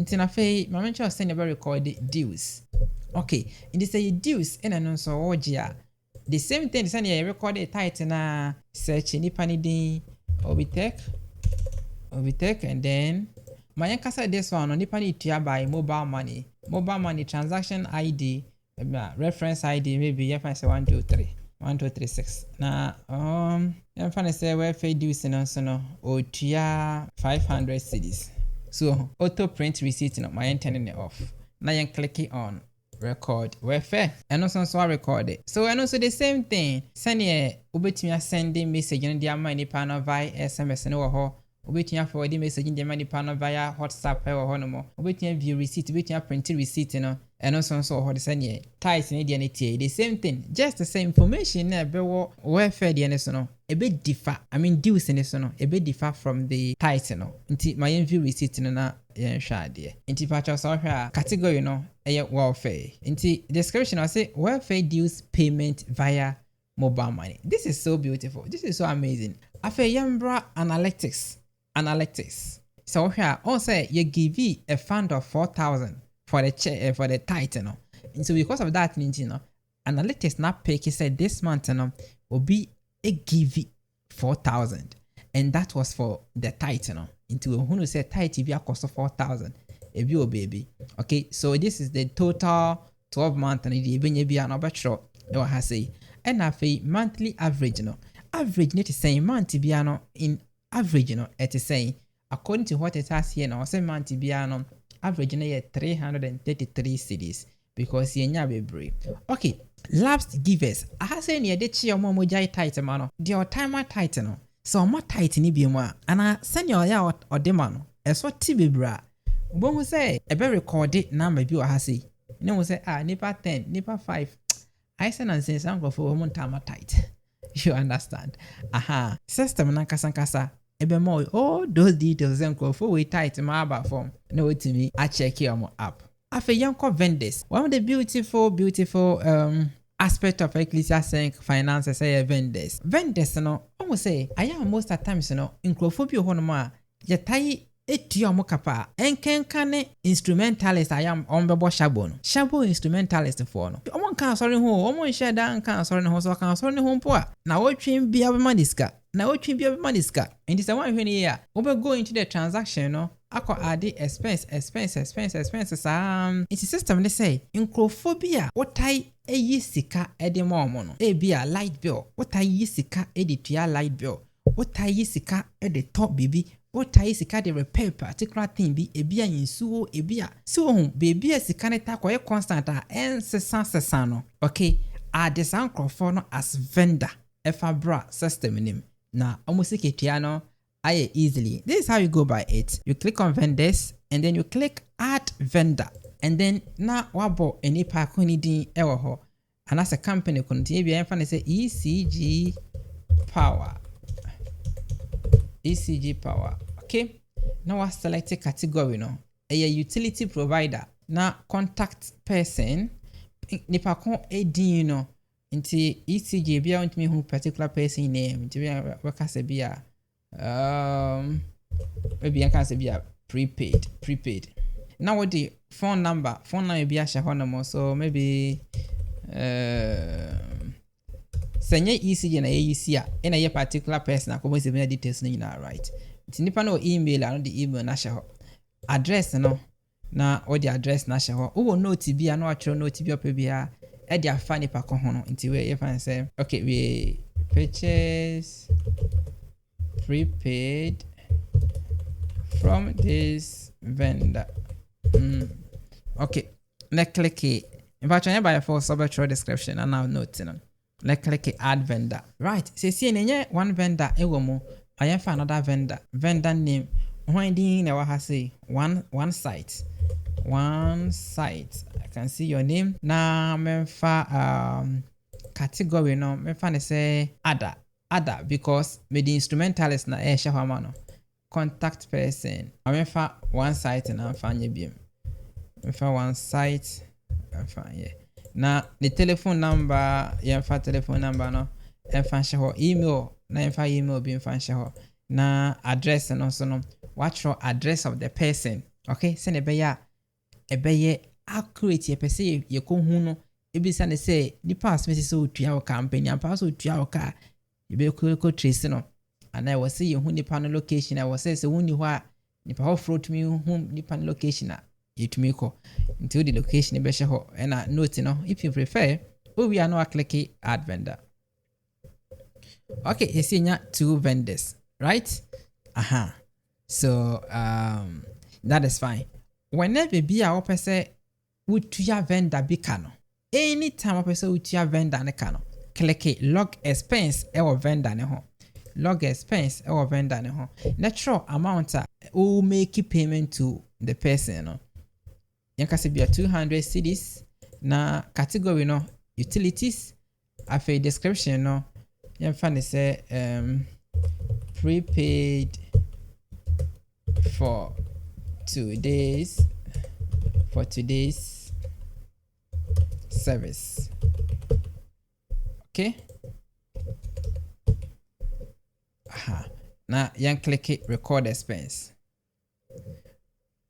nti na fei ma mention send about record dues. Okay, in this say dues and no so ogia the same thing send you record a title na search nipa ni din obitech and then my kasa this one nipa ni tua by mobile money transaction ID reference ID maybe you find say 1236 na you find say where fee dues no so no o tua 500 cedis. So auto print receipt no my turning it off. Now you click on record where fair and also so record it. So and also the same thing. Send ye ubetimi sending message in the money panel via SMS no ho. Ubetimi forward message in the money panel via WhatsApp or ho no more. Ubetimi view receipt, ubetimi print receipt no. And also so ho the send ye ties in the same thing. Just the same information na be where fair the no. A bit differ. I mean dues in this no. A bit differ from the title no. Nti my view receipt no na yen shade. Nti patcho so hwa category no welfare. Nti description I say welfare dues payment via mobile money. This is so beautiful. This is so amazing. Afa yambra analytics. So here also you give a fund of 4,000 for the title no. And so because of that no analytics not pay said this month no will be a give 4,000 and that was for the title no. Into who say title be a cost of 4,000 a view baby. Okay, so this is the total 12 month and it be an overture no has say and a monthly average no average net is saying month be in average no it is saying according to what it has here no say month be average no 333 cedis because ye nya bebre. Okay, lapsed givers I have say near the chi omo jai title man the timer title no so mo title ni bi mu a ana senior ya or de man eso ti bebra bo hu say e be record number bi o ha say ne hu say nipa 10 nipa 5 I say na say some go for mo timer title. You understand? System na kasa ebe mo all those details and go for we tight my about form no to me I check your app afa yanko vendors. One of the beautiful aspect of Ecclesia Sync finances say vendors no almost say I am most at times no incrophobia ho no ma ye tai etua mo kapa enkenkane instrumentalist I am on bebo shabo instrumentalist for no omo kan sorry ho omo share dan kan sorry no so kan sorry ho mpo a na wotwen bia be maniska and this one when here we go into the transaction no akọ add expense it's system they say incrophobia what I sika edemo no e bia light bill what I sika editua light bill what I sika at the top baby what I sika the repair particular thing be e bia yinsuo e bia so baby sika ne ta koye constant sesa no okay add this uncrophone no as vendor efabra system nim na almost no I easily. This is how you go by it. You click on vendors and then you click add vendor and then na wabo any pack ni din ewo ho and as a company kunti be emfa say ECG power okay now I select a category no a utility provider na contact person ni pa kon edin no nti ECG bia want me who particular person name nti we ka say bia maybe I can say bia prepaid now what the phone number bia sha hono so maybe senye ECG na ECG a na ye particular person akomo say me details na right nti nipa no email and the email na sha address no na all the address na sha ho wo note bia na watch note bia pe bia e dia fa nipa ko ho no nti we if I say okay we purchase prepaid from this vendor okay let's click it if I try by for subject description and now note let's click add vendor right see enye one vendor ewo mu I for another vendor name when din na wa say one site I can see your name na memfa category no memfa say other because me the instrumentalist na shahama contact person I memfa one site na fanye biem memfa one site fanye na the telephone number telephone number no emfa shaho email na email biem fa shaho na address no so no what your address of the person Okay, send a beye accurate ye pese ye kohu no ebisa ne say nipa asmesi so tua wo company ampa so tua wo ka ye be ko trace no ana wo say ye hu nipa no location a wo say se woni ho a nipa ho front me hu nipa no location a yetumi ko until the location be she ho na note no if you prefer we are now click add vendor. Okay, you see nya 2 vendors, right? So that is fine. Whenever be a opese utua vendor bi ka no, anytime opese utua vendor ne ka no, click log expense or vendor ne ho. Log expense or vendor ne ho. Natural amount will make payment to the person no. Yanka se be 200 cedis na category no utilities afi description no yamfa ne say prepaid for today's service. Okay, now yan click record expense.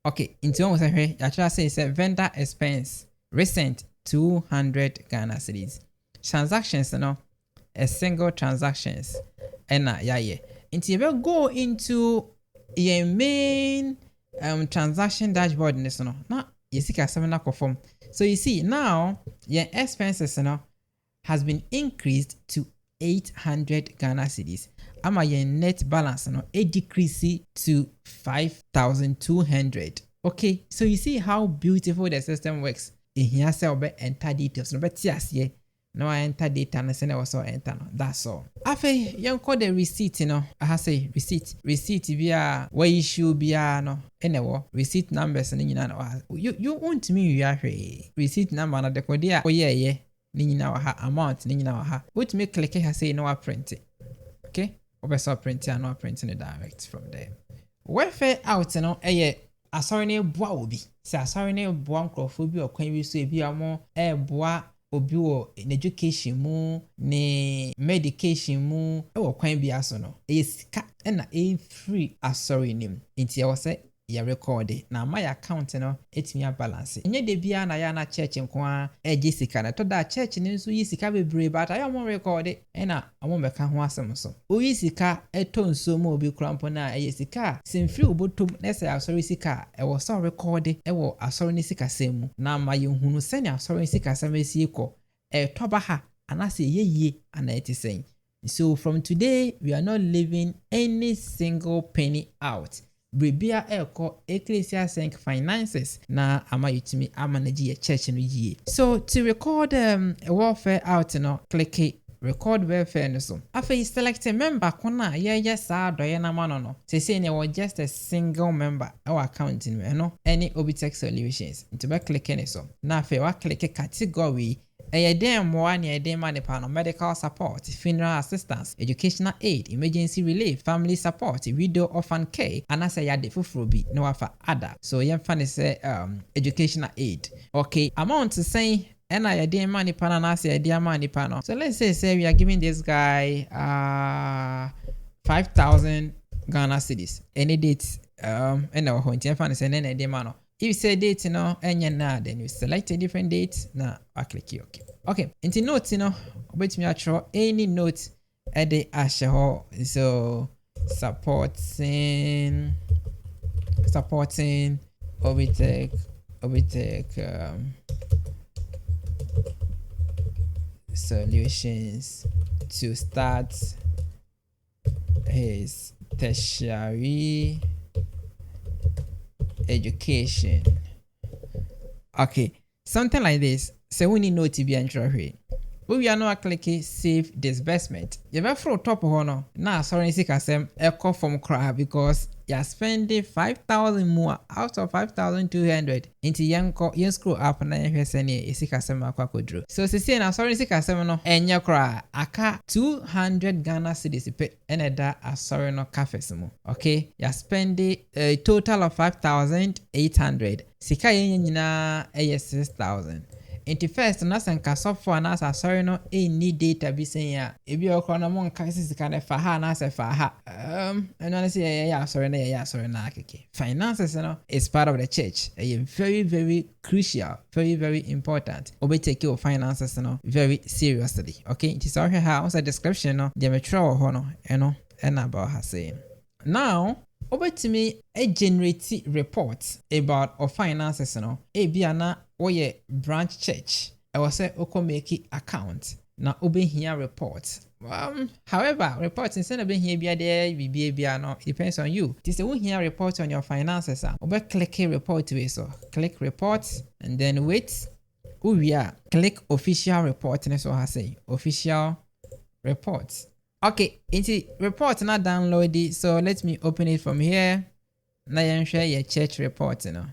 Okay, into one say actually say vendor expense recent 200 Ghana cedis. Transactions no a single transactions and yeah. Into you go into your main transaction dashboard in this no. Now you see na form. So you see now your expenses no has been increased to 800 Ghana cedis. Ama your net balance no a decrease to 5,200. Okay, so you see how beautiful the system works. In here say obe enter details no bet yes ye. No I enter data and send also enter no. That's all. Afe you call the receipt no. I say receipt via where issue bia no. Anyway, receipt numbers ni nyina no. You want me you are receipt number na de kodi a oye ni nyina wa ha amount ni nyina wa ha. What me click here say no I print it. Okay? Obeso print and no print it direct from there. Welfare out no asori na eboa obi. Se asori na eboa nkrofo bi okwan wi so ebi amo eboa obi wo in education mu ne medication mu okwan bi aso no. Sika na free asori nim. Nti e wo se ya record na my account no etimi balance. Enye de bia na ya na church nko a sika na to da church ni nso yi sika bebre but ayo mo record na amo meka ho asem so. O yi sika eto nso mo obi krampo na sika semfiri obotom na se asori sika e wo so record e wo asori ni sika semu na ma ye hunu se ni asori sika sam esi ko to ba ha anase yeye ana etisen. So from today we are not leaving any single penny out. Bribia eko Ecclesia Sync finances na ama yutimi manage your church no yie. So to record a welfare out no click record welfare no so. After select a member kona yes doye na mano no. Say ne was just a single member our account no any Obitex solutions. Into be click any so. Na afi wa click category medical support, funeral assistance, educational aid, emergency relief, family support, widow orphan care, and I say ya de fufrobi no afa other. So you fan say educational aid. Okay, amount to say and I dear money pan and I say dear money pan. So let's say we are giving this guy 5,000 Ghana cedis. Any date and our home fan is an any demand. If you say date no then you select a different date na I click OK. Okay, into notes wait me actual any note at the asho so supporting Obitech solutions to start his tertiary education. Okay, something like this. So we need no to be entry. We are now clicking save disbursement. You ever throw top honor now? Sorry, I'm echo from cry because you're spending 5,000 more out of 5,200 into young screw up and then you send a sikasem aquadro. So, say now, sorry, sikasem and your cry aka 200 Ghana cedis pay and a sorry no cafe. Okay, you're spending a total of 5,800. Sika yena 6,000. Nti first na senka sofo na asori no any data bi sen ya ebi okro na mo nka sika na fa ha na se fa ha eno na say ya asori na akeke. Finances no is part of the church. Very very crucial, very very important. Obe take your finances no very seriously. Okay, it is all here on the description no the metro ho no eno about her saying. Now obetimi generate reports about our finances no bia na oye branch church I was say oko make account na obehia report. However, reports instead of being here bia no depends on you. This is here report on your finances. Obe click report way so click reports and then wait. Click official report and so I say official reports. Okay, into report na download it. So let me open it from here. Now you share your church report, you know.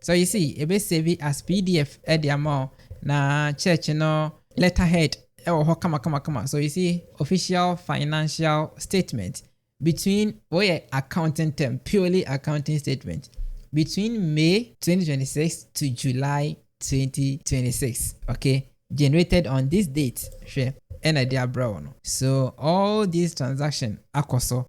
So you see, it be save it as PDF at the amount na church, you know, letterhead. Oh, come on. So you see, official financial statement between accounting term, purely accounting statement between May 2026 to July 2026. Okay, generated on this date. Share. And idea brown. So all these transactions akoso